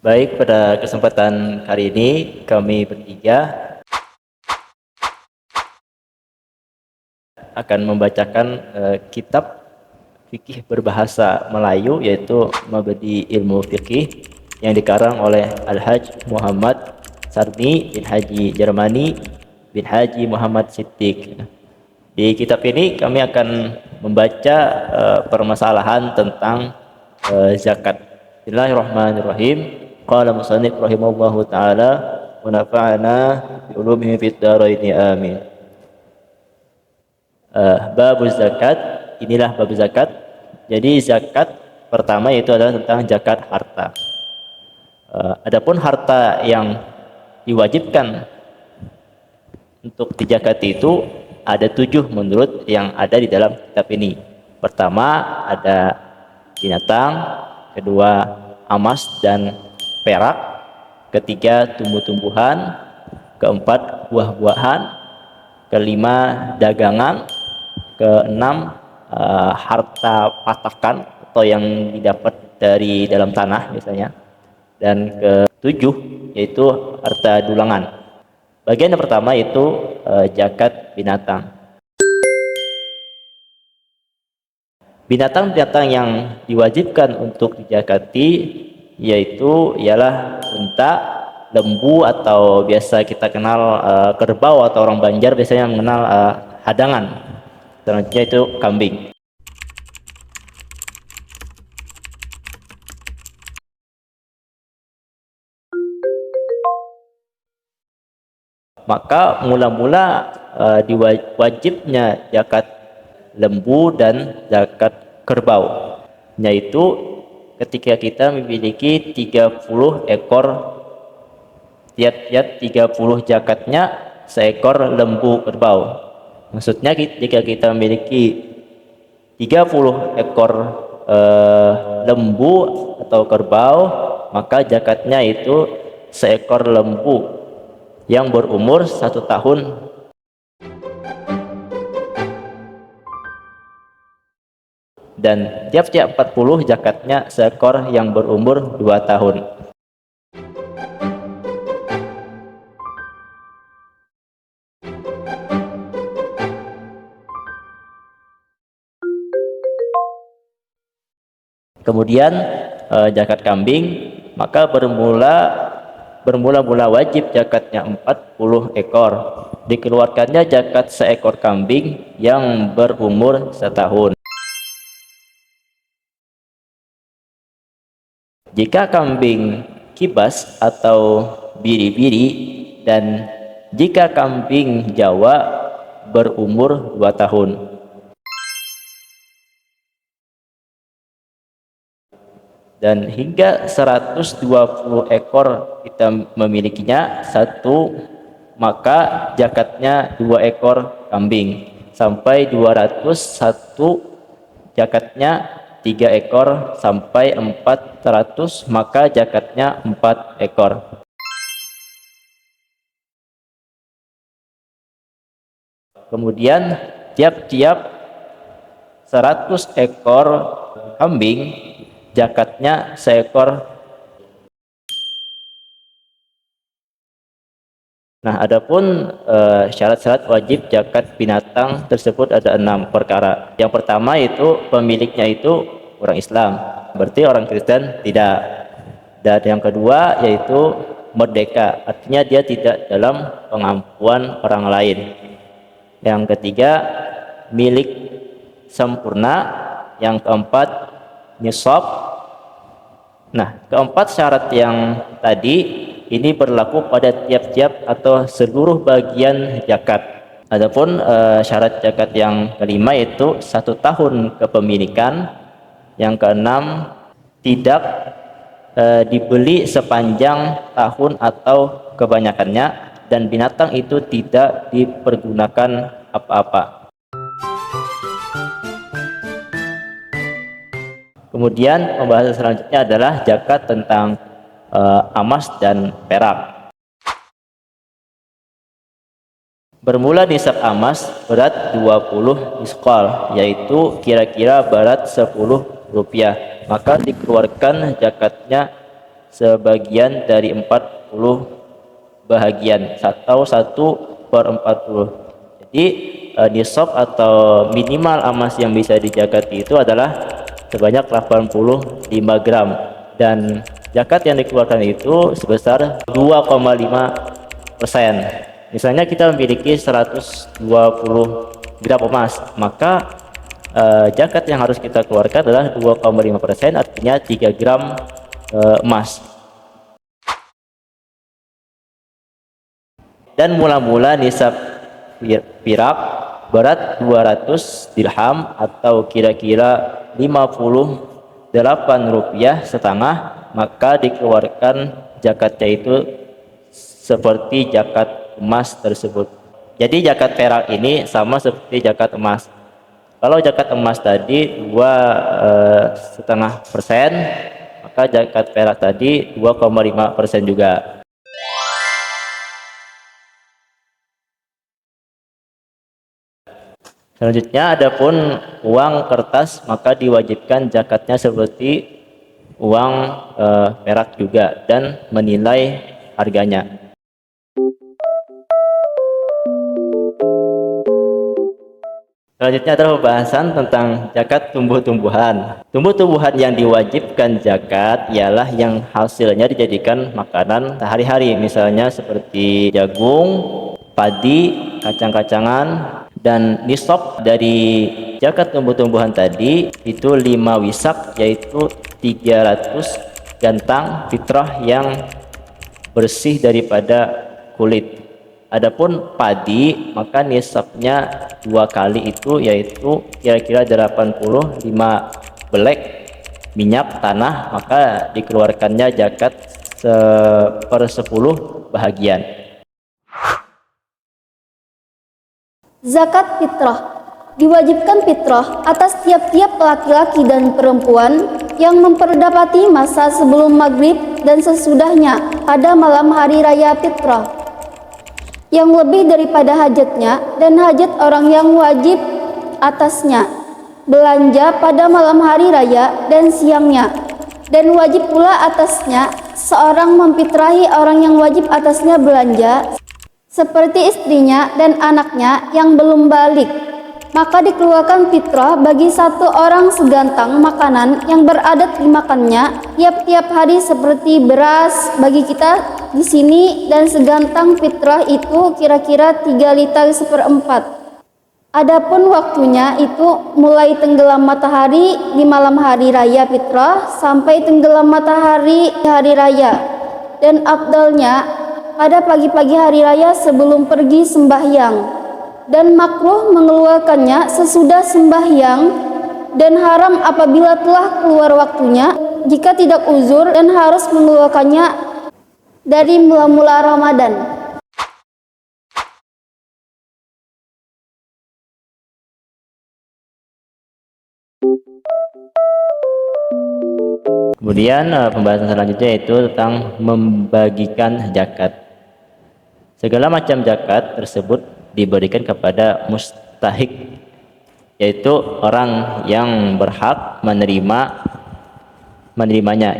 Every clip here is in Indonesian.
Baik, pada kesempatan kali ini kami bertiga akan membacakan kitab fikih berbahasa Melayu, yaitu Mabadi Ilmu Fikih, yang dikarang oleh Al-Hajj Muhammad Sarni bin Haji Jermani bin Haji Muhammad Siddiq. Di kitab ini kami akan membaca permasalahan tentang zakat. Bismillahirrahmanirrahim. Qala musannif rahimahullahu taala wa nafa'ana bi ulumihi fid dharain amin. Bab zakat, inilah bab zakat. Jadi zakat pertama itu adalah tentang zakat harta. Adapun harta yang diwajibkan untuk dizakati itu ada 7 menurut yang ada di dalam kitab ini. Pertama ada binatang, kedua emas dan perak, ketiga tumbuh-tumbuhan, keempat buah-buahan, kelima dagangan, keenam harta patakan atau yang didapat dari dalam tanah misalnya, dan ketujuh yaitu harta dulangan. Bagian yang pertama itu zakat binatang. Binatang-binatang yang diwajibkan untuk dizakati yaitu ialah unta, lembu, atau biasa kita kenal kerbau, atau orang Banjar biasanya mengenal hadangan. Selanjutnya itu kambing. Maka mula-mula diwajibnya zakat lembu dan zakat kerbau, yaitu ketika kita memiliki 30 ekor, tiap-tiap 30 zakatnya seekor lembu kerbau. Maksudnya jika kita memiliki 30 ekor lembu atau kerbau, maka zakatnya itu seekor lembu yang berumur 1 tahun dan tiap-tiap 40 zakatnya seekor yang berumur 2 tahun. Kemudian zakat kambing, maka bermula-mula wajib zakatnya 40 ekor. Dikeluarkannya zakat seekor kambing yang berumur 1 tahun. Jika kambing kibas atau biri-biri, dan jika kambing Jawa berumur 2 tahun. Dan hingga 120 ekor kita memilikinya satu, maka zakatnya 2 ekor kambing. Sampai 201 zakatnya 3 ekor. Sampai 400 maka zakatnya 4 ekor. Kemudian tiap-tiap 100 ekor kambing zakatnya seekor. Nah, adapun syarat-syarat wajib zakat binatang tersebut ada 6 perkara. Yang pertama itu pemiliknya itu orang Islam, berarti orang Kristen tidak. Dan yang kedua yaitu merdeka, artinya dia tidak dalam pengampuan orang lain. Yang ketiga milik sempurna. Yang keempat nisab. Nah, keempat syarat yang tadi ini berlaku pada tiap-tiap atau seluruh bagian zakat. Adapun syarat zakat yang kelima itu 1 tahun kepemilikan. Yang keenam tidak dibeli sepanjang tahun atau kebanyakannya, dan binatang itu tidak dipergunakan apa-apa. Kemudian pembahasan selanjutnya adalah zakat tentang emas dan perak. Bermula nisab emas berat 20 misqal, yaitu kira-kira berat 10 rupiah. Maka dikeluarkan zakatnya sebagian dari 40 bahagian atau 1/40. Jadi nisab atau minimal emas yang bisa dijakati itu adalah sebanyak 85 gram, dan zakat yang dikeluarkan itu sebesar 2,5%. Misalnya kita memiliki 120 gram emas, maka zakat yang harus kita keluarkan adalah 2,5%, artinya 3 gram emas. Dan mula-mula nisab pirak berat 200 dirham atau kira-kira 58 rupiah setengah, maka dikeluarkan zakatnya itu seperti zakat emas tersebut. Jadi zakat perak ini sama seperti zakat emas. Kalau zakat emas tadi 2,5%, maka zakat perak tadi 2,5% juga. Selanjutnya, adapun uang kertas maka diwajibkan zakatnya seperti uang perak juga dan menilai harganya. Selanjutnya adalah pembahasan tentang zakat tumbuh-tumbuhan. Tumbuh-tumbuhan yang diwajibkan zakat ialah yang hasilnya dijadikan makanan sehari-hari, misalnya seperti jagung, padi, kacang-kacangan, dan nisab dari zakat tumbuh-tumbuhan tadi itu 5 wisak, yaitu 300 gantang fitrah yang bersih daripada kulit. Adapun padi maka nisabnya 2 kali itu, yaitu kira-kira 85 belek minyak tanah, maka dikeluarkannya zakat 1/10 bahagian. Zakat fitrah. Diwajibkan fitrah atas tiap-tiap laki-laki dan perempuan yang memperdapati masa sebelum maghrib dan sesudahnya pada malam hari raya fitrah, yang lebih daripada hajatnya dan hajat orang yang wajib atasnya belanja pada malam hari raya dan siangnya, dan wajib pula atasnya seorang memfitrahi orang yang wajib atasnya belanja seperti istrinya dan anaknya yang belum balik. Maka dikeluarkan fitrah bagi satu orang segantang makanan yang beradat dimakannya tiap-tiap hari seperti beras bagi kita di sini, dan segantang fitrah itu kira-kira 3 liter 1/4. Adapun waktunya itu mulai tenggelam matahari di malam hari raya fitrah sampai tenggelam matahari di hari raya, dan afdalnya pada pagi-pagi hari raya sebelum pergi sembahyang, dan makruh mengeluarkannya sesudah sembahyang, dan haram apabila telah keluar waktunya jika tidak uzur, dan harus mengeluarkannya dari mula-mula Ramadan. Kemudian pembahasan selanjutnya yaitu tentang membagikan zakat. Segala macam zakat tersebut diberikan kepada mustahik, yaitu orang yang berhak menerimanya,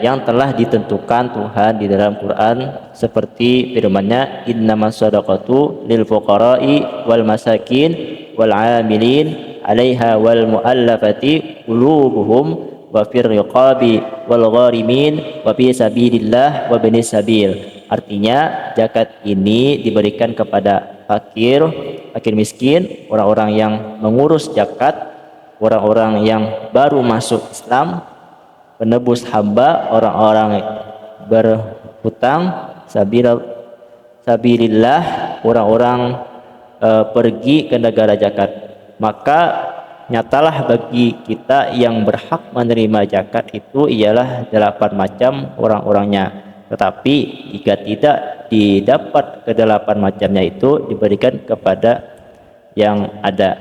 yang telah ditentukan Tuhan di dalam Quran, seperti firman-Nya, innamas shadaqatu lil fuqara'i wal masakin wal 'amilin 'alaiha wal mu'allafati qulubuhum wa fir riqabi wal gharimin wa fi sabilillah wa binis sabil. Artinya zakat ini diberikan kepada fakir miskin, orang-orang yang mengurus zakat, orang-orang yang baru masuk Islam, penebus hamba, orang-orang berhutang sabilillah, orang-orang pergi ke negara zakat. Maka nyatalah bagi kita yang berhak menerima zakat itu ialah 8 macam orang-orangnya. Tetapi jika tidak didapat ke-8 macamnya itu, diberikan kepada yang ada.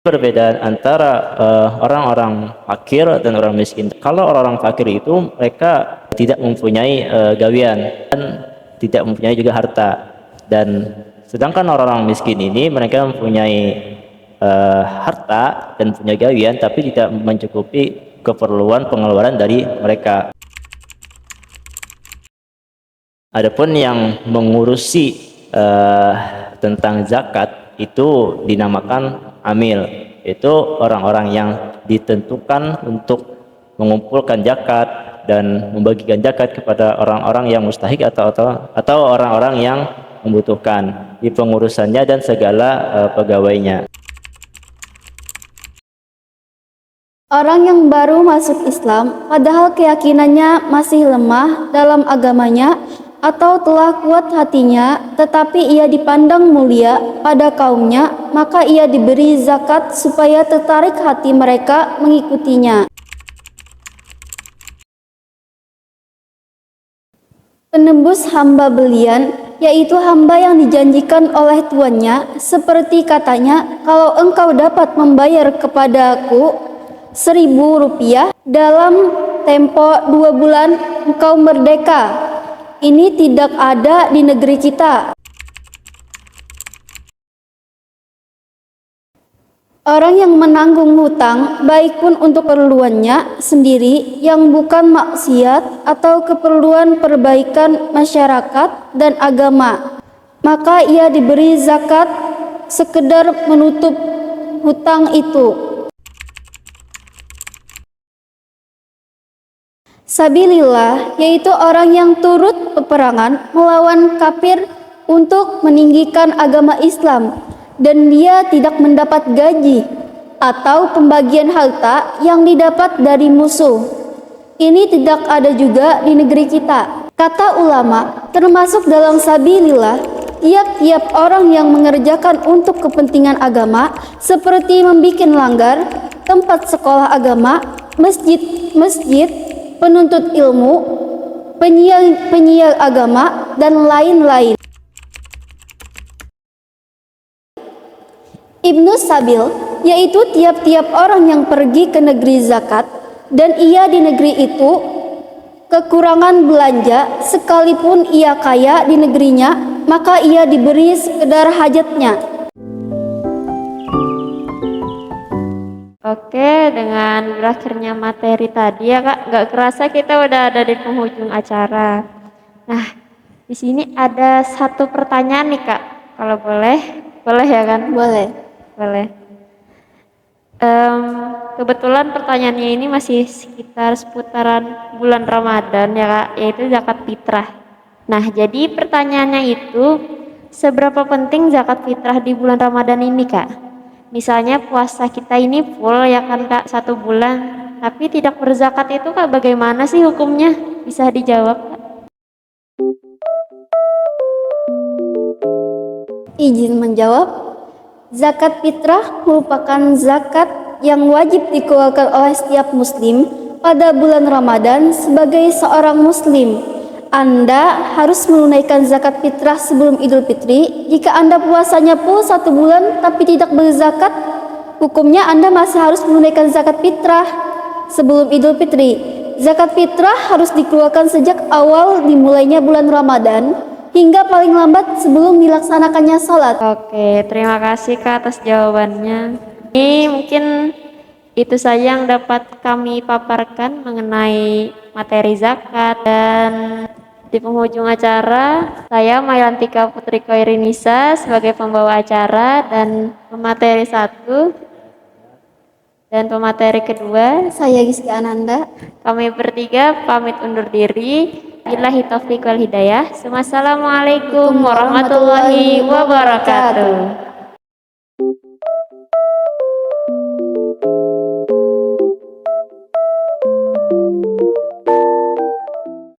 Perbedaan antara orang-orang fakir dan orang miskin. Kalau orang-orang fakir itu mereka tidak mempunyai gawean, dan tidak mempunyai juga harta. Dan sedangkan orang-orang miskin ini mereka mempunyai harta dan punya gawian tapi tidak mencukupi keperluan pengeluaran dari mereka. Adapun yang mengurusi tentang zakat itu dinamakan amil. Itu orang-orang yang ditentukan untuk mengumpulkan zakat dan membagikan zakat kepada orang-orang yang mustahik atau orang-orang yang membutuhkan di pengurusannya dan segala pegawainya. Orang yang baru masuk Islam, padahal keyakinannya masih lemah dalam agamanya atau telah kuat hatinya, tetapi ia dipandang mulia pada kaumnya, maka ia diberi zakat supaya tertarik hati mereka mengikutinya. Penembus hamba belian, yaitu hamba yang dijanjikan oleh tuannya, seperti katanya, kalau engkau dapat membayar kepadaku 1.000 rupiah dalam tempo 2 bulan, engkau merdeka. Ini tidak ada di negeri kita. Orang yang menanggung hutang, baik pun untuk keperluannya sendiri yang bukan maksiat atau keperluan perbaikan masyarakat dan agama, maka ia diberi zakat sekedar menutup hutang itu. Sabilillah, yaitu orang yang turut peperangan melawan kafir untuk meninggikan agama Islam, dan dia tidak mendapat gaji atau pembagian harta yang didapat dari musuh. Ini tidak ada juga di negeri kita. Kata ulama, termasuk dalam sabilillah tiap-tiap orang yang mengerjakan untuk kepentingan agama, seperti membikin langgar, tempat sekolah agama, masjid-masjid, penuntut ilmu, penyiar agama, dan lain-lain. Ibnu Sabil, yaitu tiap-tiap orang yang pergi ke negeri zakat dan ia di negeri itu kekurangan belanja, sekalipun ia kaya di negerinya, maka ia diberi sekedar hajatnya. Oke, dengan berakhirnya materi tadi ya Kak, nggak kerasa kita udah ada di penghujung acara. Nah, di sini ada satu pertanyaan nih Kak, kalau boleh ya kan? Boleh. Boleh. Kebetulan pertanyaannya ini masih sekitar seputaran bulan Ramadan ya Kak, yaitu zakat fitrah. Nah, jadi pertanyaannya itu, seberapa penting zakat fitrah di bulan Ramadan ini Kak? Misalnya puasa kita ini full ya kan Kak, 1 bulan, tapi tidak berzakat itu Kak, bagaimana sih hukumnya? Bisa dijawab Kak? Izin menjawab. Zakat fitrah merupakan zakat yang wajib dikeluarkan oleh setiap muslim pada bulan Ramadan. Sebagai seorang muslim, Anda harus menunaikan zakat fitrah sebelum Idul Fitri. Jika Anda puasanya full 1 bulan tapi tidak berzakat, hukumnya Anda masih harus menunaikan zakat fitrah sebelum Idul Fitri. Zakat fitrah harus dikeluarkan sejak awal dimulainya bulan Ramadan hingga paling lambat sebelum dilaksanakannya salat. Oke, terima kasih Kak atas jawabannya. Ini mungkin itu saja yang dapat kami paparkan mengenai materi zakat. Dan di penghujung acara, saya Mayantika Putri Koirinisa sebagai pembawa acara dan pemateri 1 dan pemateri kedua. Saya Rizky Ananda. Kami bertiga pamit undur diri. Billahi taufiq wal hidayah. Wassalamualaikum warahmatullahi wabarakatuh.